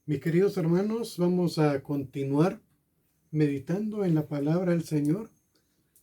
Mis queridos hermanos, vamos a continuar meditando en la palabra del Señor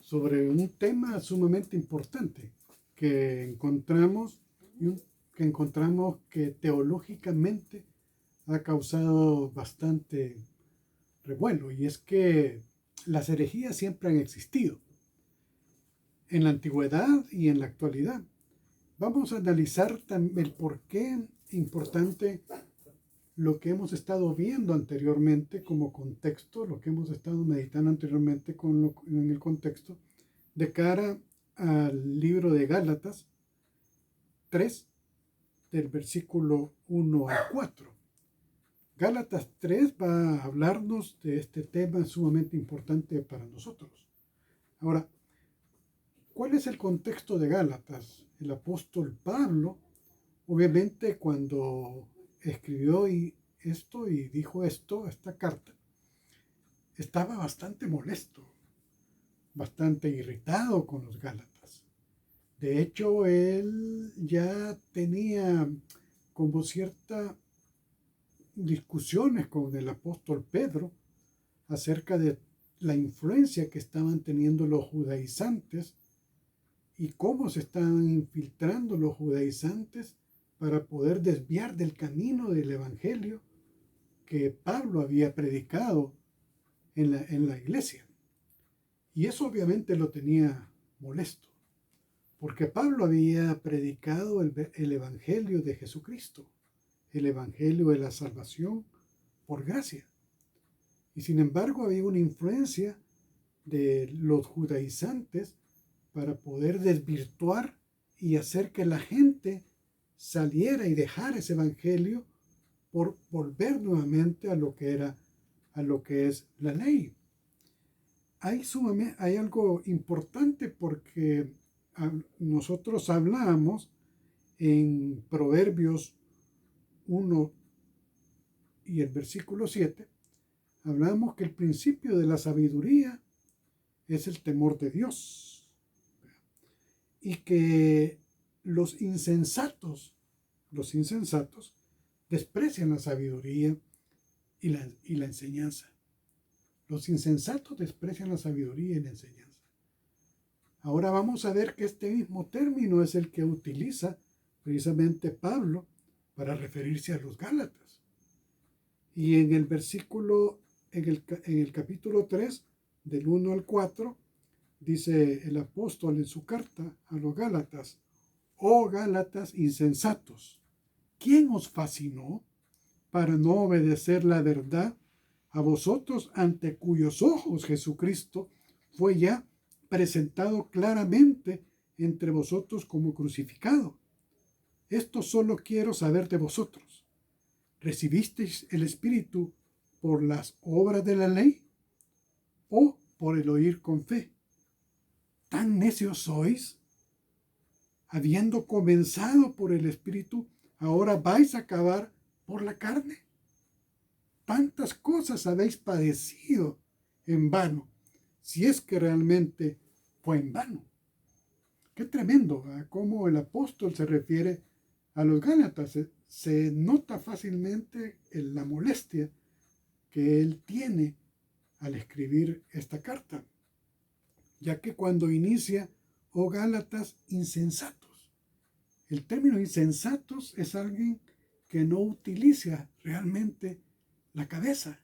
sobre un tema sumamente importante que encontramos que teológicamente ha causado bastante revuelo, y es que las herejías siempre han existido en la antigüedad y en la actualidad. Vamos a analizar el por qué importante lo que hemos estado viendo anteriormente como contexto, lo que hemos estado meditando anteriormente en el contexto, de cara al libro de Gálatas 3, del versículo 1 al 4. Gálatas 3 va a hablarnos de este tema sumamente importante para nosotros. Ahora, ¿cuál es el contexto de Gálatas? El apóstol Pablo, obviamente, cuando escribió esto y dijo esta carta, estaba bastante molesto, bastante irritado con los Gálatas. De hecho, él ya tenía como ciertas discusiones con el apóstol Pedro acerca de la influencia que estaban teniendo los judaizantes y cómo se estaban infiltrando los judaizantes para poder desviar del camino del evangelio que Pablo había predicado en la iglesia. Y eso obviamente lo tenía molesto, porque Pablo había predicado el evangelio de Jesucristo, el evangelio de la salvación por gracia. Y sin embargo había una influencia de los judaizantes para poder desvirtuar y hacer que la gente saliera y dejara ese evangelio por volver nuevamente a lo que es la ley. Hay algo importante porque nosotros hablábamos en Proverbios 1 y el versículo 7, hablábamos que el principio de la sabiduría es el temor de Dios y que los insensatos desprecian la sabiduría y la enseñanza. Los insensatos desprecian la sabiduría y la enseñanza. Ahora vamos a ver que este mismo término es el que utiliza precisamente Pablo para referirse a los Gálatas. Y en el versículo, en el capítulo 3, del 1 al 4, dice el apóstol en su carta a los Gálatas: oh Gálatas insensatos, ¿quién os fascinó para no obedecer la verdad, a vosotros ante cuyos ojos Jesucristo fue ya presentado claramente entre vosotros como crucificado? Esto solo quiero saber de vosotros: ¿recibisteis el Espíritu por las obras de la ley o por el oír con fe? ¿Tan necios sois? Habiendo comenzado por el Espíritu, ¿ahora vais a acabar por la carne? Tantas cosas habéis padecido en vano, si es que realmente fue en vano. Qué tremendo, ¿verdad? Cómo el apóstol se refiere a los Gálatas. Se nota fácilmente la molestia que él tiene al escribir esta carta, ya que cuando inicia, oh Gálatas insensatos, el término insensatos es alguien que no utiliza realmente la cabeza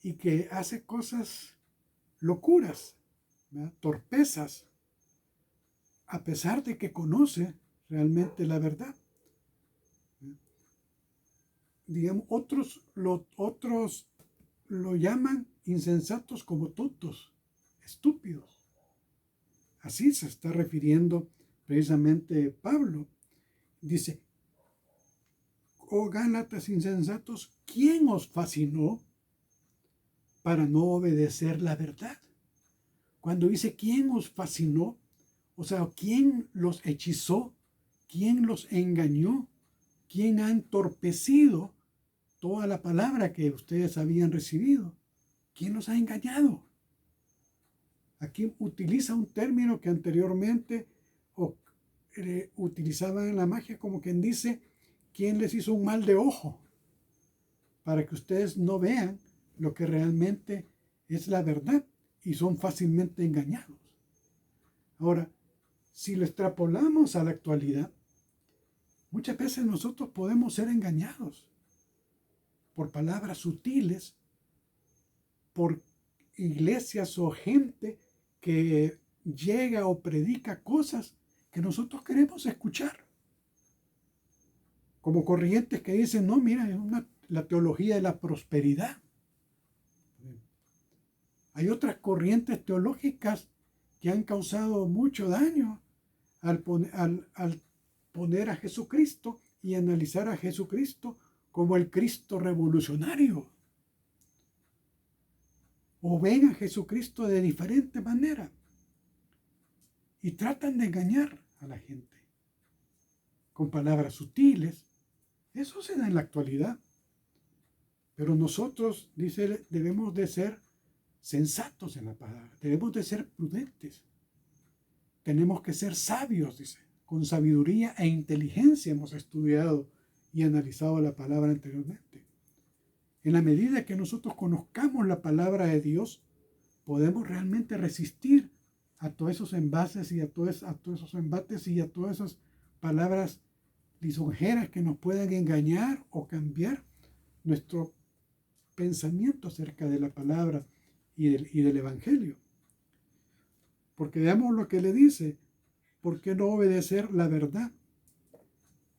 y que hace cosas locuras, ¿verdad? Torpezas, a pesar de que conoce realmente la verdad. Digamos, otros lo llaman insensatos como tontos, estúpidos. Así se está refiriendo precisamente Pablo. Dice: oh Gálatas insensatos, ¿quién os fascinó para no obedecer la verdad? Cuando dice ¿quién os fascinó? O sea, ¿quién los hechizó? ¿Quién los engañó? ¿Quién ha entorpecido toda la palabra que ustedes habían recibido? ¿Quién los ha engañado? Aquí utiliza un término que anteriormente utilizaban en la magia, como quien dice: ¿quién les hizo un mal de ojo? para que ustedes no vean lo que realmente es la verdad y son fácilmente engañados. Ahora, si lo extrapolamos a la actualidad, muchas veces nosotros podemos ser engañados por palabras sutiles, por iglesias o gente que llega o predica cosas que nosotros queremos escuchar. Como corrientes que dicen, no, mira, es la teología de la prosperidad. Hay otras corrientes teológicas que han causado mucho daño al poner a Jesucristo y analizar a Jesucristo como el Cristo revolucionario. O ven a Jesucristo de diferente manera y tratan de engañar a la gente con palabras sutiles. Eso se da en la actualidad. Pero nosotros, dice, debemos de ser sensatos en la palabra, debemos de ser prudentes. Tenemos que ser sabios, dice. Con sabiduría e inteligencia hemos estudiado y analizado la palabra anteriormente. En la medida que nosotros conozcamos la palabra de Dios, podemos realmente resistir a todos esos envases y a todos esos embates y a todas esas palabras lisonjeras que nos puedan engañar o cambiar nuestro pensamiento acerca de la palabra y del Evangelio. Porque veamos lo que le dice: ¿por qué no obedecer la verdad?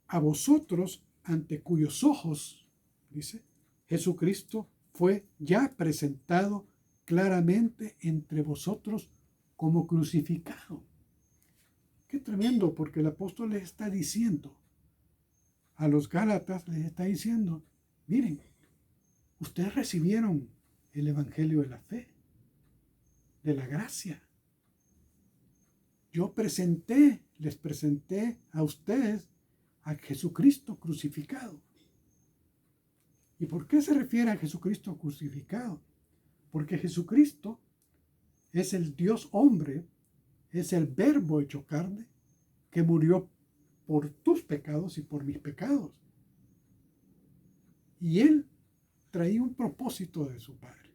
A vosotros, ante cuyos ojos, dice, Jesucristo fue ya presentado claramente entre vosotros como crucificado. Qué tremendo, porque el apóstol les está diciendo a los Gálatas, les está diciendo, miren, ustedes recibieron el Evangelio de la fe, de la gracia. Yo les presenté a ustedes a Jesucristo crucificado. ¿Y por qué se refiere a Jesucristo crucificado? Porque Jesucristo es el Dios hombre, es el Verbo hecho carne, que murió por tus pecados y por mis pecados. Y Él traía un propósito de su Padre.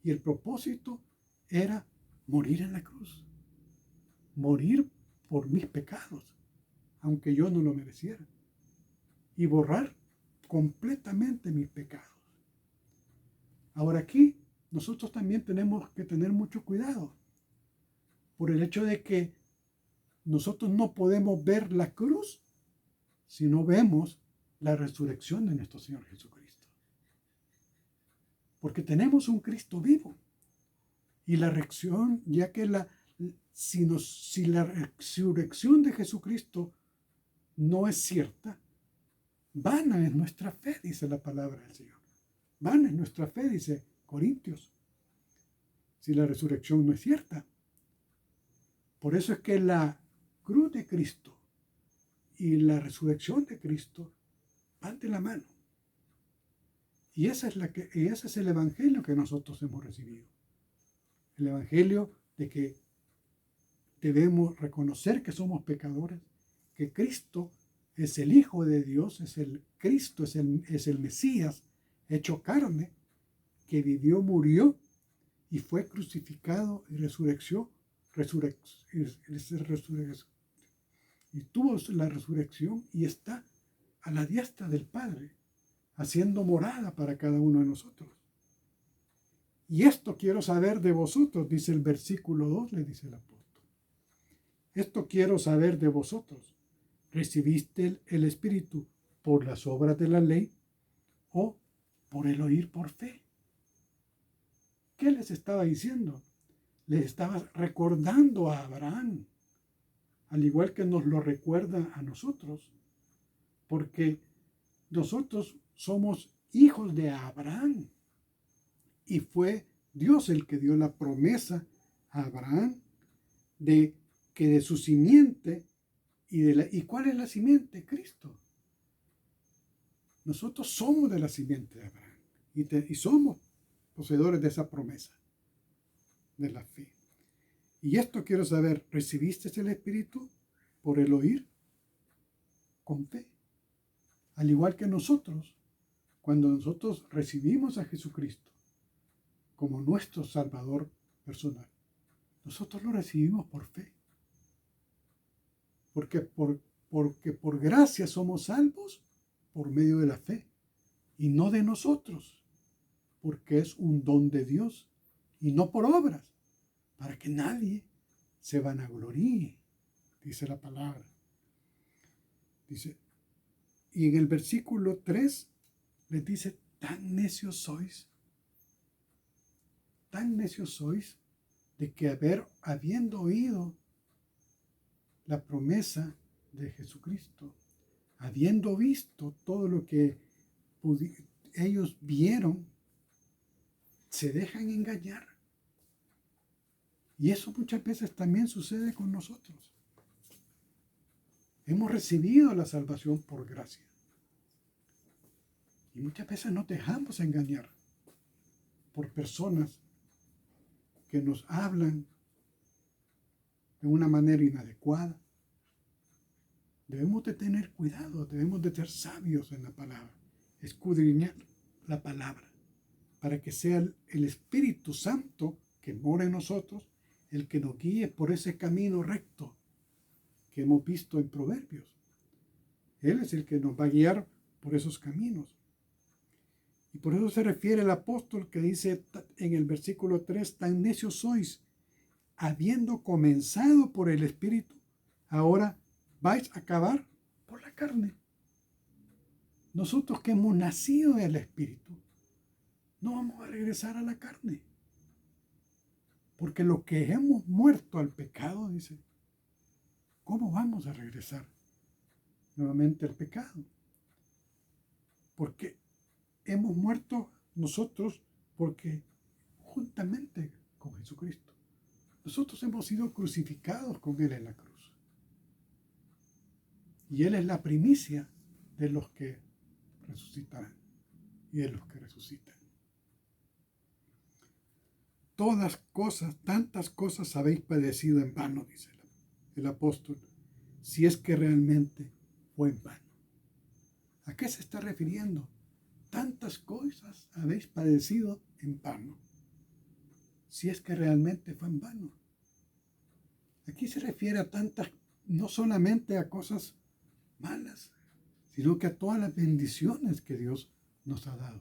Y el propósito era morir en la cruz. Morir por mis pecados, aunque yo no lo mereciera. Y borrar completamente mis pecados. Ahora aquí nosotros también tenemos que tener mucho cuidado por el hecho de que nosotros no podemos ver la cruz si no vemos la resurrección de nuestro Señor Jesucristo. Porque tenemos un Cristo vivo. Y la reacción, ya que si la resurrección de Jesucristo no es cierta, vana es nuestra fe, dice la palabra del Señor. Vana es nuestra fe, dice Corintios, si la resurrección no es cierta. Por eso es que la cruz de Cristo y la resurrección de Cristo van de la mano. Y ese es el evangelio que nosotros hemos recibido. El evangelio de que debemos reconocer que somos pecadores, que Cristo es el Hijo de Dios, es el Cristo, es el Mesías hecho carne, que vivió, murió y fue crucificado y y tuvo la resurrección y está a la diestra del Padre, haciendo morada para cada uno de nosotros. Y esto quiero saber de vosotros, dice el versículo 2, le dice el apóstol. Esto quiero saber de vosotros. ¿Recibiste el Espíritu por las obras de la ley o por el oír por fe? ¿Qué les estaba diciendo? Les estaba recordando a Abraham, al igual que nos lo recuerda a nosotros, porque nosotros somos hijos de Abraham y fue Dios el que dio la promesa a Abraham de que de su simiente ¿y cuál es la simiente? Cristo. Nosotros somos de la simiente de Abraham y somos poseedores de esa promesa de la fe. Y esto quiero saber, ¿recibiste el Espíritu por el oír? Con fe. Al igual que nosotros, cuando nosotros recibimos a Jesucristo como nuestro Salvador personal, nosotros lo recibimos por fe. Porque por gracia somos salvos por medio de la fe, y no de nosotros, porque es un don de Dios, y no por obras, para que nadie se vanagloríe, dice la palabra. Dice, y en el versículo 3 les dice, tan necios sois de que habiendo oído la promesa de Jesucristo, habiendo visto todo lo que ellos vieron, se dejan engañar. Y eso muchas veces también sucede con nosotros. Hemos recibido la salvación por gracia. Y muchas veces nos dejamos engañar por personas que nos hablan de una manera inadecuada. Debemos de tener cuidado, debemos de ser sabios en la palabra, escudriñar la palabra, para que sea el Espíritu Santo que mora en nosotros el que nos guíe por ese camino recto que hemos visto en Proverbios. Él es el que nos va a guiar por esos caminos. Y por eso se refiere el apóstol que dice en el versículo 3, tan necios sois, habiendo comenzado por el Espíritu, ahora vais a acabar por la carne. Nosotros que hemos nacido del Espíritu, no vamos a regresar a la carne. Porque lo que hemos muerto al pecado, dice, ¿cómo vamos a regresar nuevamente al pecado? Porque hemos muerto nosotros porque juntamente con Jesucristo, nosotros hemos sido crucificados con Él en la cruz. Y Él es la primicia de los que resucitarán y de los que resucitan. Todas cosas, tantas cosas habéis padecido en vano, dice el apóstol, si es que realmente fue en vano. ¿A qué se está refiriendo? Tantas cosas habéis padecido en vano, si es que realmente fue en vano. Aquí se refiere a tantas, no solamente a cosas malas, sino que a todas las bendiciones que Dios nos ha dado.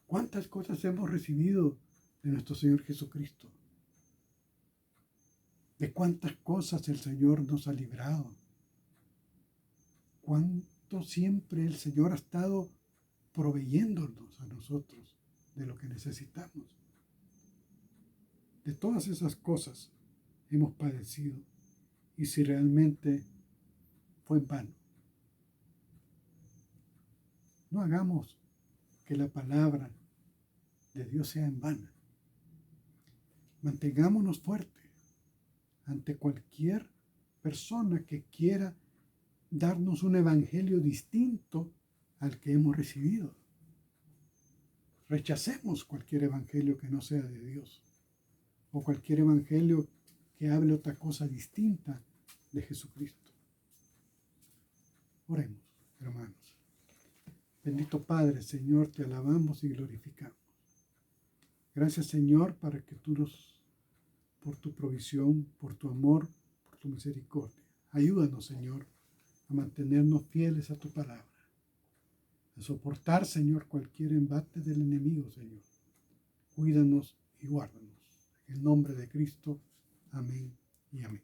¿Cuántas cosas hemos recibido de nuestro Señor Jesucristo? ¿De cuántas cosas el Señor nos ha librado? ¿Cuánto siempre el Señor ha estado proveyéndonos a nosotros de lo que necesitamos? De todas esas cosas hemos padecido, y si realmente fue en vano. No hagamos que la palabra de Dios sea en vano. Mantengámonos fuertes ante cualquier persona que quiera darnos un evangelio distinto al que hemos recibido. Rechacemos cualquier evangelio que no sea de Dios, o cualquier evangelio que hable otra cosa distinta de Jesucristo. Oremos, hermanos. Bendito Padre, Señor, te alabamos y glorificamos. Gracias, Señor, para que por tu provisión, por tu amor, por tu misericordia. Ayúdanos, Señor, a mantenernos fieles a tu palabra, a soportar, Señor, cualquier embate del enemigo, Señor. Cuídanos y guárdanos. En el nombre de Cristo, amén y amén.